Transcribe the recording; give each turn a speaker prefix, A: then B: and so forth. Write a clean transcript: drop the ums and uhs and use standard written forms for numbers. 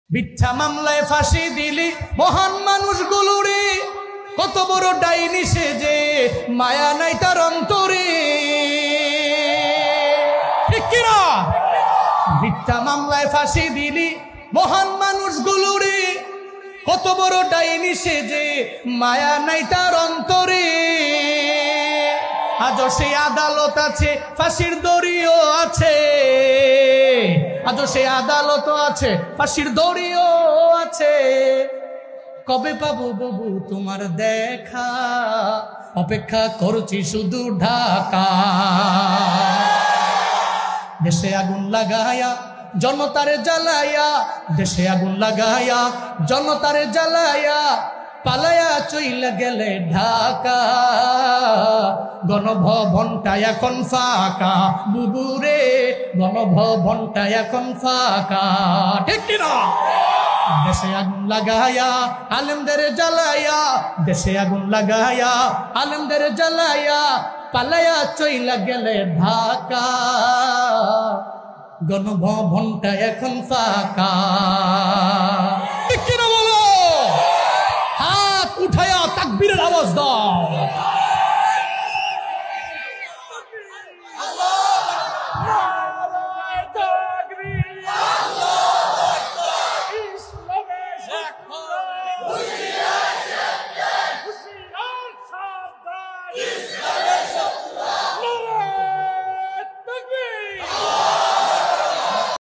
A: মিথ্যা মামলায় ফাঁসি দিলি মহান মানুষগুলোরে, কত বড় ডাইনি সে যে মায়া নাই তার অন্তরে। ঠিক কিনা? মিথ্যা মামলায় ফাঁসি দিলি মহান মানুষগুলোরে, কত বড় ডাইনি সে যে মায়া নাই তার অন্তরে। আজও সেই আদালত আছে, ফাঁসির দড়িও আছে, আজও সেই আদালত আছে, ফাঁসির দড়িও আছে। কবে পাবো বাবু তোমার দেখা, অপেক্ষা করছি শুধু ঢাকা। দেশে আগুন লাগায়া জনতারে জ্বালায়া, দেশে আগুন লাগায়া জনতারে জ্বালায়া, পালায়া চইলা গেলে ঢাকা। গণভবনটা এখন ফাঁকা বুবুরে, গণভবনটা এখন ফাঁকা। ঠিক কিনা? দেশে আগুন লাগায়া আলেমদের জ্বালায়া, দেশে আগুন লাগায়া আলেমদের জ্বালায়া, পালায়া চইলা গেলে ঢাকা। গণভবনটা এখন ফাঁকা। ঠিক কিনা বলো? হাত উঠায়া তাকবীরের আওয়াজ দাও।